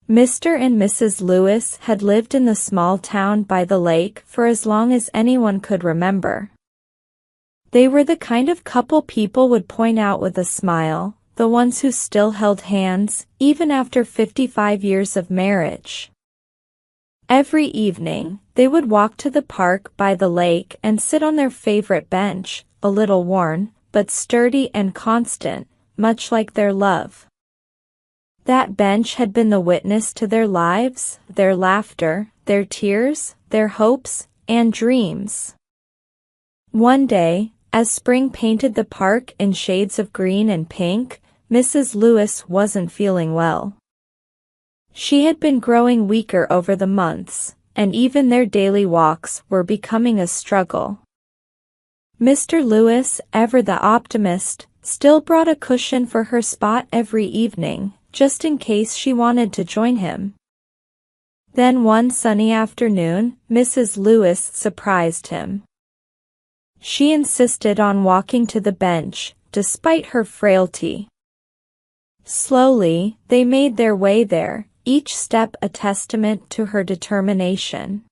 Mr. and Mrs. Lewis had lived in the small town by the lake for as long as anyone could remember. They were the kind of couple people would point out with a smile, the ones who still held hands, even after 55 years of marriage. Every evening, they would walk to the park by the lake and sit on their favorite bench, a little worn, but sturdy and constant, much like their love. That bench had been the witness to their lives, their laughter, their tears, their hopes, and dreams. One day, as spring painted the park in shades of green and pink, Mrs. Lewis wasn't feeling well. She had been growing weaker over the months, and even their daily walks were becoming a struggle. Mr. Lewis, ever the optimist, still brought a cushion for her spot every evening, just in case she wanted to join him. Then one sunny afternoon, Mrs. Lewis surprised him. She insisted on walking to the bench, despite her frailty. Slowly, they made their way there, each step a testament to her determination.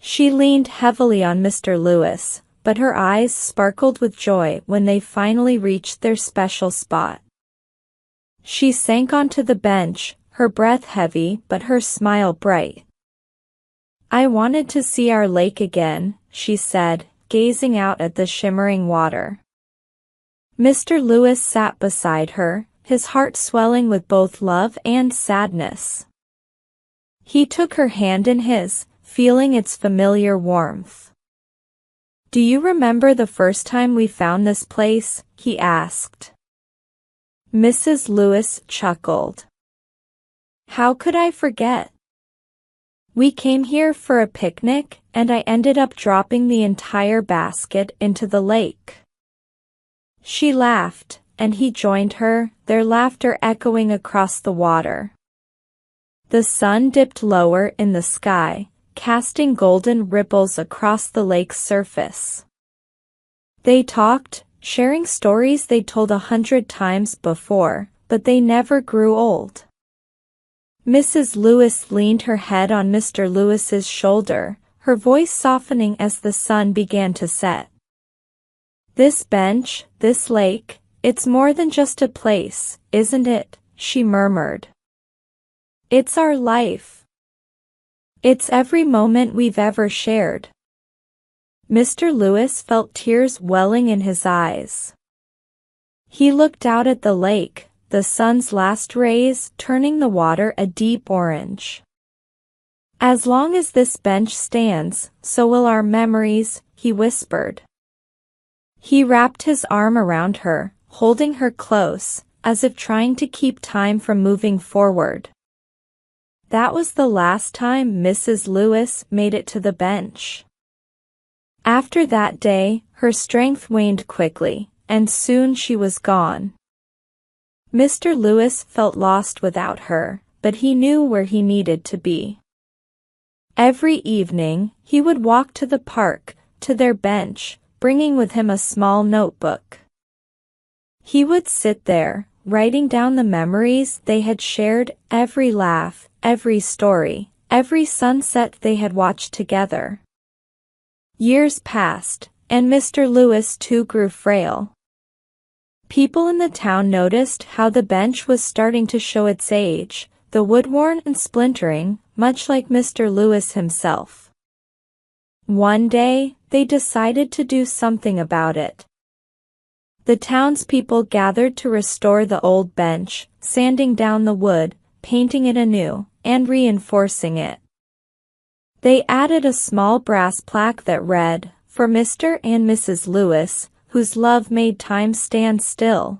She leaned heavily on Mr. Lewis, but her eyes sparkled with joy when they finally reached their special spot. She sank onto the bench, her breath heavy but her smile bright. "I wanted to see our lake again," she said, gazing out at the shimmering water. Mr. Lewis sat beside her, his heart swelling with both love and sadness. He took her hand in his, feeling its familiar warmth. "Do you remember the first time we found this place?" he asked. Mrs. Lewis chuckled. "How could I forget? We came here for a picnic, and I ended up dropping the entire basket into the lake." She laughed, and he joined her, their laughter echoing across the water. The sun dipped lower in the sky, casting golden ripples across the lake's surface. They talked, sharing stories they'd told 100 times before, but they never grew old. Mrs. Lewis leaned her head on Mr. Lewis's shoulder, her voice softening as the sun began to set. "This bench, this lake, it's more than just a place, isn't it?" she murmured. "It's our life. It's every moment we've ever shared." Mr. Lewis felt tears welling in his eyes. He looked out at the lake, the sun's last rays turning the water a deep orange. "As long as this bench stands, so will our memories," he whispered. He wrapped his arm around her, holding her close, as if trying to keep time from moving forward. That was the last time Mrs. Lewis made it to the bench. After that day, her strength waned quickly, and soon she was gone. Mr. Lewis felt lost without her, but he knew where he needed to be. Every evening, he would walk to the park, to their bench, bringing with him a small notebook. He would sit there, writing down the memories they had shared, every laugh, every story, every sunset they had watched together. Years passed, and Mr. Lewis too grew frail. People in the town noticed how the bench was starting to show its age, the wood worn and splintering, much like Mr. Lewis himself. One day, they decided to do something about it. The townspeople gathered to restore the old bench, sanding down the wood, painting it anew, and reinforcing it. They added a small brass plaque that read, "For Mr. and Mrs. Lewis, whose love made time stand still."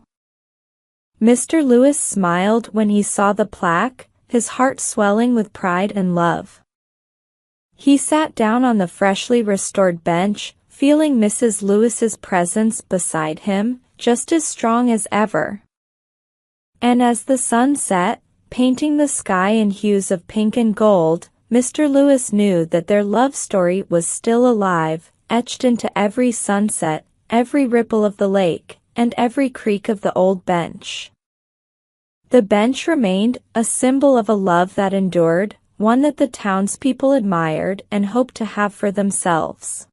Mr. Lewis smiled when he saw the plaque, his heart swelling with pride and love. He sat down on the freshly restored bench, feeling Mrs. Lewis's presence beside him, just as strong as ever. And as the sun set, painting the sky in hues of pink and gold, Mr. Lewis knew that their love story was still alive, etched into every sunset, every ripple of the lake, and every creak of the old bench. The bench remained a symbol of a love that endured, one that the townspeople admired and hoped to have for themselves.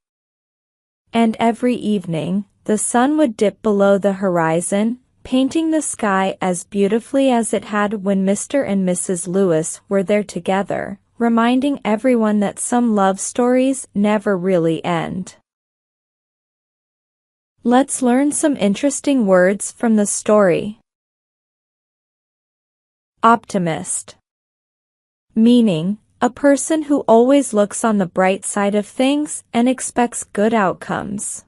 And every evening, the sun would dip below the horizon, painting the sky as beautifully as it had when Mr. and Mrs. Lewis were there together, reminding everyone that some love stories never really end. Let's learn some interesting words from the story. Optimist. Meaning, a person who always looks on the bright side of things and expects good outcomes.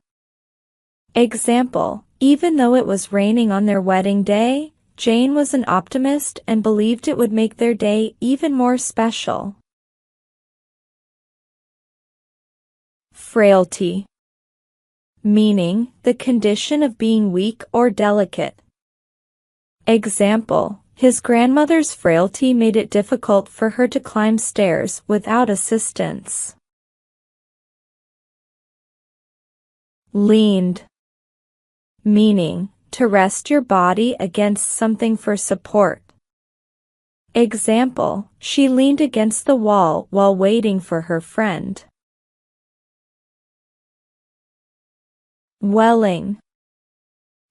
Example, even though it was raining on their wedding day, Jane was an optimist and believed it would make their day even more special. Frailty. Meaning, the condition of being weak or delicate. Example, his grandmother's frailty made it difficult for her to climb stairs without assistance. Leaned. Meaning, to rest your body against something for support. Example, she leaned against the wall while waiting for her friend. Welling.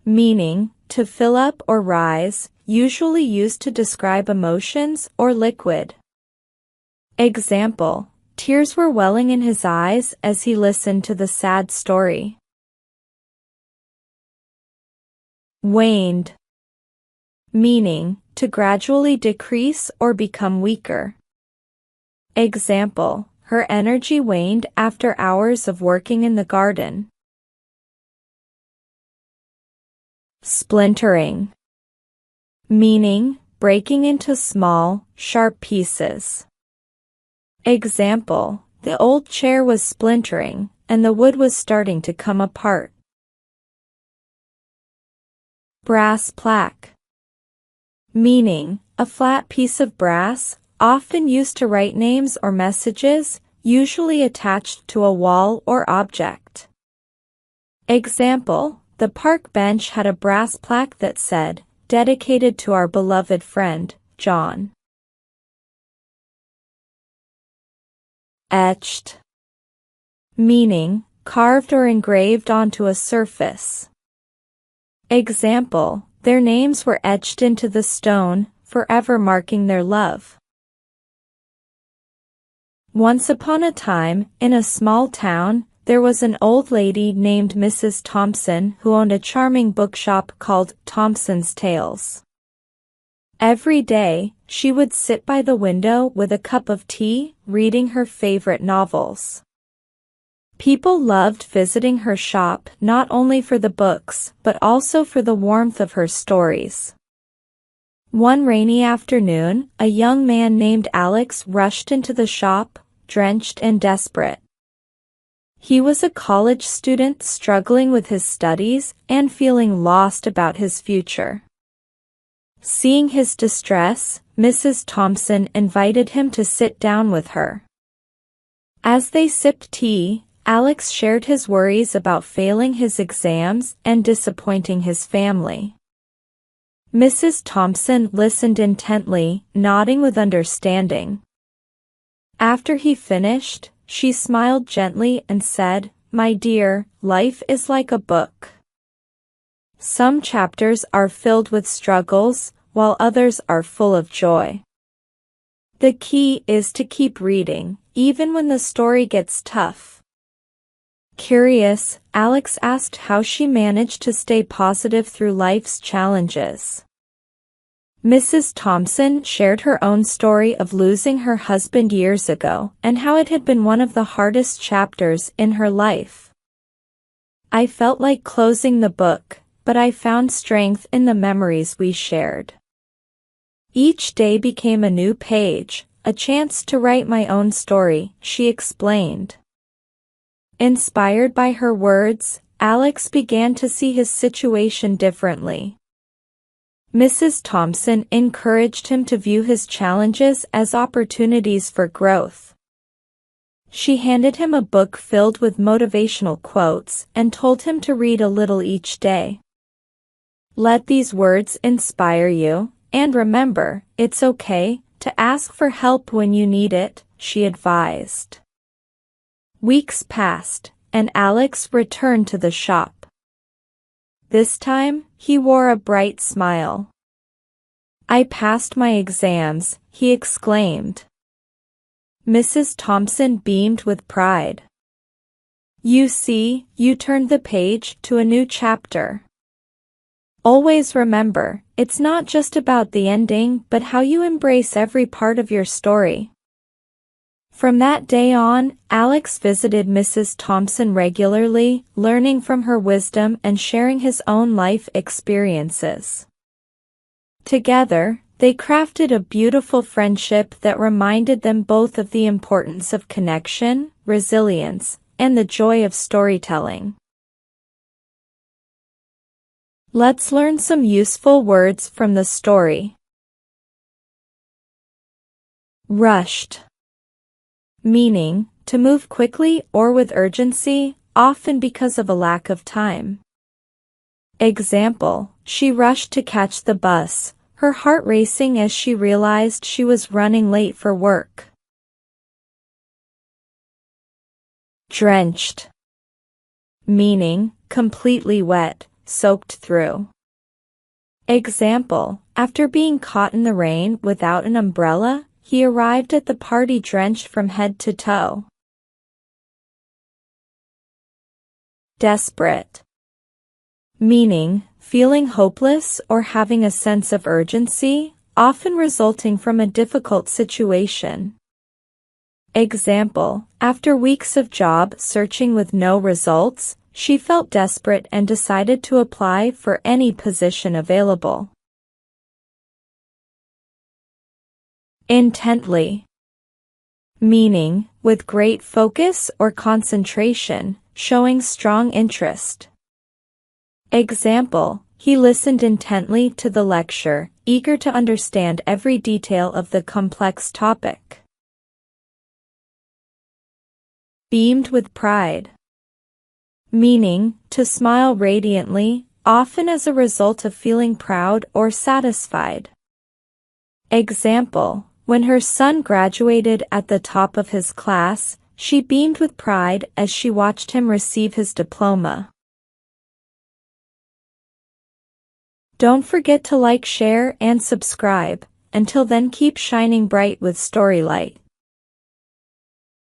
Meaning, to fill up or rise, usually used to describe emotions or liquid. Example, tears were welling in his eyes as he listened to the sad story. Waned. Meaning, to gradually decrease or become weaker. Example, her energy waned after hours of working in the garden. Splintering. Meaning, breaking into small, sharp pieces. Example, the old chair was splintering, and the wood was starting to come apart. Brass plaque. Meaning, a flat piece of brass, often used to write names or messages, usually attached to a wall or object. Example, the park bench had a brass plaque that said, "Dedicated to our beloved friend, John." Etched. Meaning, carved or engraved onto a surface. Example, their names were etched into the stone, forever marking their love. Once upon a time, in a small town, there was an old lady named Mrs. Thompson who owned a charming bookshop called Thompson's Tales. Every day, she would sit by the window with a cup of tea, reading her favorite novels. People loved visiting her shop not only for the books, but also for the warmth of her stories. One rainy afternoon, a young man named Alex rushed into the shop, drenched and desperate. He was a college student struggling with his studies and feeling lost about his future. Seeing his distress, Mrs. Thompson invited him to sit down with her. As they sipped tea, Alex shared his worries about failing his exams and disappointing his family. Mrs. Thompson listened intently, nodding with understanding. After he finished, she smiled gently and said, "My dear, life is like a book. Some chapters are filled with struggles, while others are full of joy. The key is to keep reading, even when the story gets tough." Curious, Alex asked how she managed to stay positive through life's challenges. Mrs. Thompson shared her own story of losing her husband years ago and how it had been one of the hardest chapters in her life. "I felt like closing the book, but I found strength in the memories we shared. Each day became a new page, a chance to write my own story," she explained. Inspired by her words, Alex began to see his situation differently. Mrs. Thompson encouraged him to view his challenges as opportunities for growth. She handed him a book filled with motivational quotes and told him to read a little each day. "Let these words inspire you," And remember, it's okay to ask for help when you need it, she advised. Weeks passed, and Alex returned to the shop. This time, he wore a bright smile. "I passed my exams," he exclaimed. Mrs. Thompson beamed with pride. "You see, you turned the page to a new chapter. Always remember, it's not just about the ending but how you embrace every part of your story." From that day on, Alex visited Mrs. Thompson regularly, learning from her wisdom and sharing his own life experiences. Together, they crafted a beautiful friendship that reminded them both of the importance of connection, resilience, and the joy of storytelling. Let's learn some useful words from the story. Rushed. Meaning, to move quickly or with urgency, often because of a lack of time. Example, she rushed to catch the bus, her heart racing as she realized she was running late for work. Drenched. Meaning, completely wet, soaked through. Example, after being caught in the rain without an umbrella, he arrived at the party drenched from head to toe. Desperate. Meaning, feeling hopeless or having a sense of urgency, often resulting from a difficult situation. Example, after weeks of job searching with no results, she felt desperate and decided to apply for any position available. Intently. Meaning, with great focus or concentration, showing strong interest. Example, he listened intently to the lecture, eager to understand every detail of the complex topic. Beamed with pride. Meaning, to smile radiantly, often as a result of feeling proud or satisfied. Example, when her son graduated at the top of his class, she beamed with pride as she watched him receive his diploma. Don't forget to like, share, and subscribe. Until then, keep shining bright with Storylight.